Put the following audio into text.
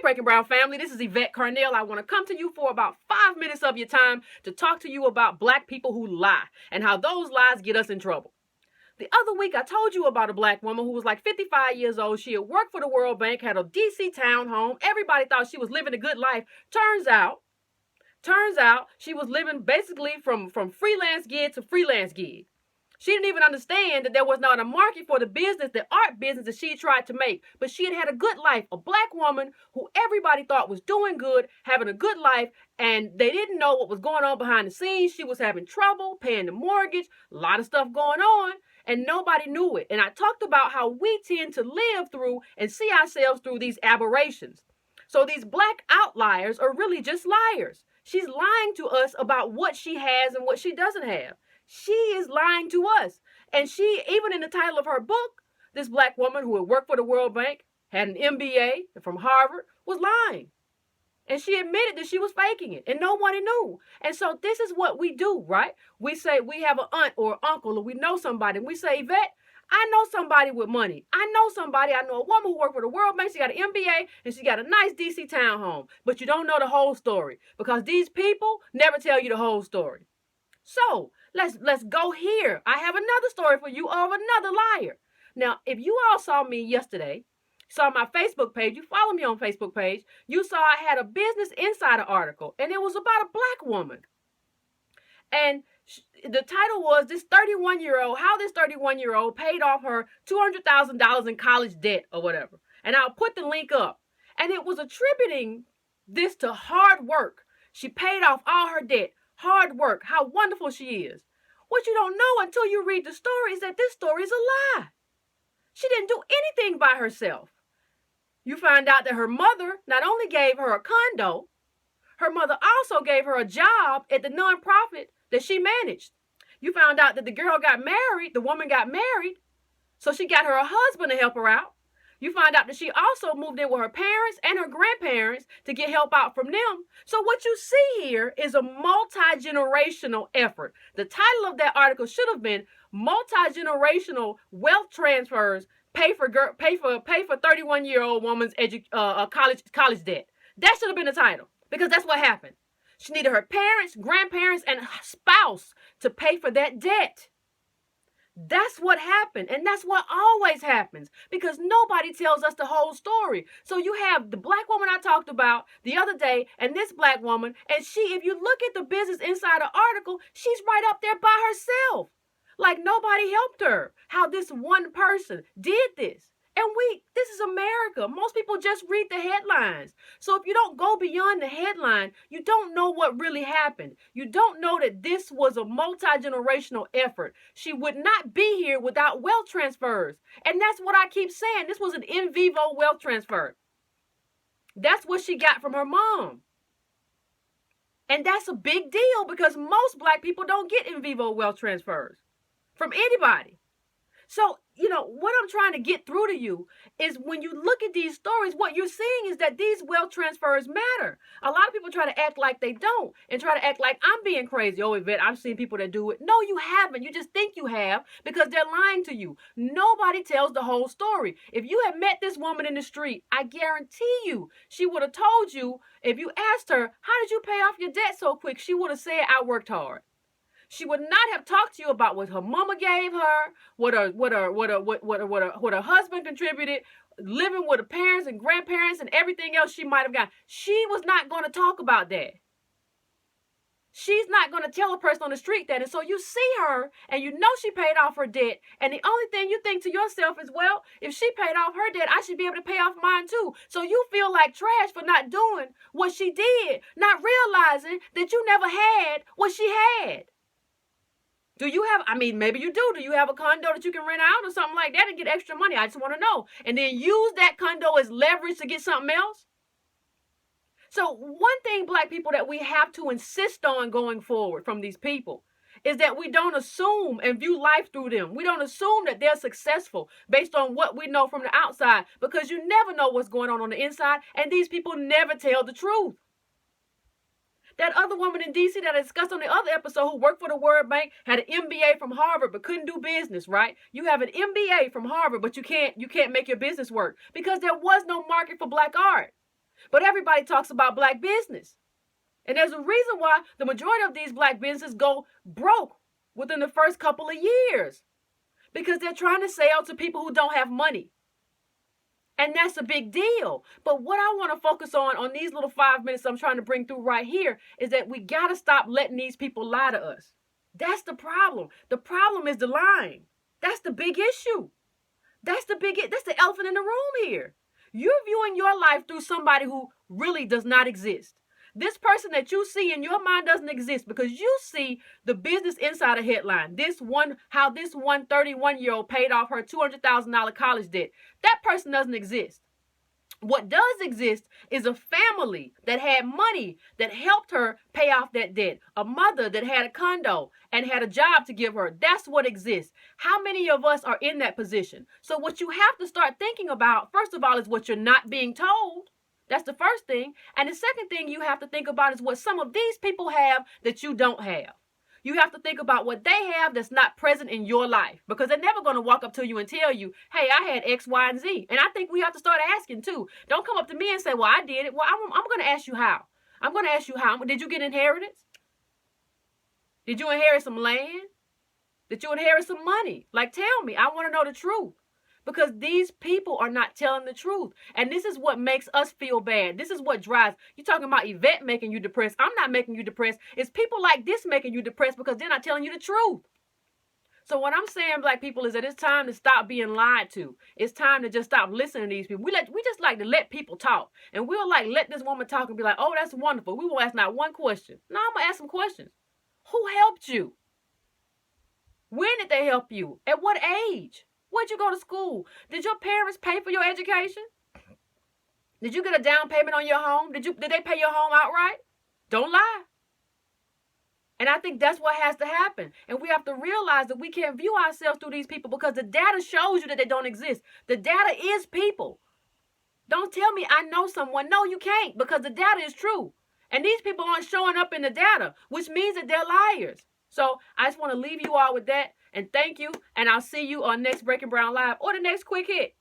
Breaking Brown family, this is Yvette Carnell. I want to come to you for about 5 minutes of your time to talk to you about black people who lie and how those lies get us in trouble. The other week, I told you about a black woman who was like 55 years old. She had worked for the World Bank, had a DC townhome. Everybody thought she was living a good life. Turns out, she was living basically from freelance gig to freelance gig. She didn't even understand that there was not a market for the business, the art business that she tried to make. But she had a good life, a black woman who everybody thought was doing good, having a good life, and they didn't know what was going on behind the scenes. She was having trouble paying the mortgage, a lot of stuff going on, and nobody knew it. And I talked about how we tend to live through and see ourselves through these aberrations. So these black outliers are really just liars. She's lying to us about what she has and what she doesn't have. She is lying to us. And she, even in the title of her book, this black woman who had worked for the World Bank, had an MBA from Harvard, was lying. And she admitted that she was faking it, and nobody knew. And so this is what we do, right? We say we have an aunt or uncle, or we know somebody, and we say, Yvette, I know somebody with money. I know a woman who worked for the World Bank. She got an MBA, and she got a nice DC townhome. But you don't know the whole story, because these people never tell you the whole story. So let's go here. I have another story for you of another liar. Now, if you all saw me yesterday, saw my Facebook page, you follow me on Facebook page, you saw I had a Business Insider article, and it was about a black woman. And the title was how this 31-year-old paid off her $200,000 in college debt or whatever. And I'll put the link up. And it was attributing this to hard work. She paid off all her debt. Hard work, how wonderful she is. What you don't know until you read the story is that this story is a lie. She didn't do anything by herself. You find out that her mother not only gave her a condo, her mother also gave her a job at the nonprofit that she managed. You found out that the woman got married, so she got her a husband to help her out. You find out that she also moved in with her parents and her grandparents to get help out from them. So what you see here is a multi-generational effort. The title of that article should have been Multi-Generational Wealth Transfers Pay for 31-year-old woman's college debt. That should have been the title, because that's what happened. She needed her parents, grandparents, and spouse to pay for that debt. That's what happened, and that's what always happens, because nobody tells us the whole story. So you have the black woman I talked about the other day and this black woman, and if you look at the Business Insider article, she's right up there by herself. Like nobody helped her. How this one person did this. And this is America. Most people just read the headlines. So if you don't go beyond the headline, you don't know what really happened. You don't know that this was a multi-generational effort. She would not be here without wealth transfers. And that's what I keep saying. This was an in vivo wealth transfer. That's what she got from her mom. And that's a big deal, because most black people don't get in vivo wealth transfers from anybody. So, what I'm trying to get through to you is when you look at these stories, what you're seeing is that these wealth transfers matter. A lot of people try to act like they don't and try to act like I'm being crazy. Oh, Yvette, I've seen people that do it. No, you haven't. You just think you have, because they're lying to you. Nobody tells the whole story. If you had met this woman in the street, I guarantee you she would have told you, if you asked her, how did you pay off your debt so quick? She would have said, I worked hard. She would not have talked to you about what her mama gave her, what her husband contributed, living with her parents and grandparents and everything else she might have gotten. She was not going to talk about that. She's not going to tell a person on the street that. And so you see her and you know she paid off her debt. And the only thing you think to yourself is, well, if she paid off her debt, I should be able to pay off mine too. So you feel like trash for not doing what she did, not realizing that you never had what she had. Maybe you do. Do you have a condo that you can rent out or something like that and get extra money? I just want to know. And then use that condo as leverage to get something else. So one thing, black people, that we have to insist on going forward from these people is that we don't assume and view life through them. We don't assume that they're successful based on what we know from the outside, because you never know what's going on the inside, and these people never tell the truth. That other woman in D.C. that I discussed on the other episode who worked for the World Bank had an MBA from Harvard but couldn't do business, right? You have an MBA from Harvard, but you can't make your business work because there was no market for black art. But everybody talks about black business. And there's a reason why the majority of these black businesses go broke within the first couple of years. Because they're trying to sell to people who don't have money. And that's a big deal. But what I want to focus on these little 5 minutes I'm trying to bring through right here, is that we got to stop letting these people lie to us. That's the problem. The problem is the lying. That's the big issue. That's the elephant in the room here. You're viewing your life through somebody who really does not exist. This person that you see in your mind doesn't exist because you see the Business Insider headline. How this 31-year-old paid off her $200,000 college debt. That person doesn't exist. What does exist is a family that had money that helped her pay off that debt. A mother that had a condo and had a job to give her. That's what exists. How many of us are in that position? So what you have to start thinking about, first of all, is what you're not being told. That's the first thing. And the second thing you have to think about is what some of these people have that you don't have. You have to think about what they have that's not present in your life, because they're never going to walk up to you and tell you, hey, I had X, Y, and Z. And I think we have to start asking too. Don't come up to me and say, well, I did it. Well, I'm going to ask you how. I'm going to ask you how. Did you get inheritance? Did you inherit some land? Did you inherit some money? Like, tell me. I want to know the truth. Because these people are not telling the truth. And this is what makes us feel bad. This is what drives. You're talking about Yvette making you depressed. I'm not making you depressed. It's people like this making you depressed because they're not telling you the truth. So what I'm saying, black people, is that it's time to stop being lied to. It's time to just stop listening to these people. We just like to let people talk. And we'll like let this woman talk and be like, oh, that's wonderful. We won't ask not one question. No, I'm going to ask some questions. Who helped you? When did they help you? At what age? Where'd you go to school? Did your parents pay for your education? Did you get a down payment on your home? Did they pay your home outright? Don't lie. And I think that's what has to happen. And we have to realize that we can't view ourselves through these people because the data shows you that they don't exist. The data is people. Don't tell me I know someone. No, you can't, because the data is true. And these people aren't showing up in the data, which means that they're liars. So I just want to leave you all with that. And thank you. And I'll see you on next Breaking Brown Live or the next Quick Hit.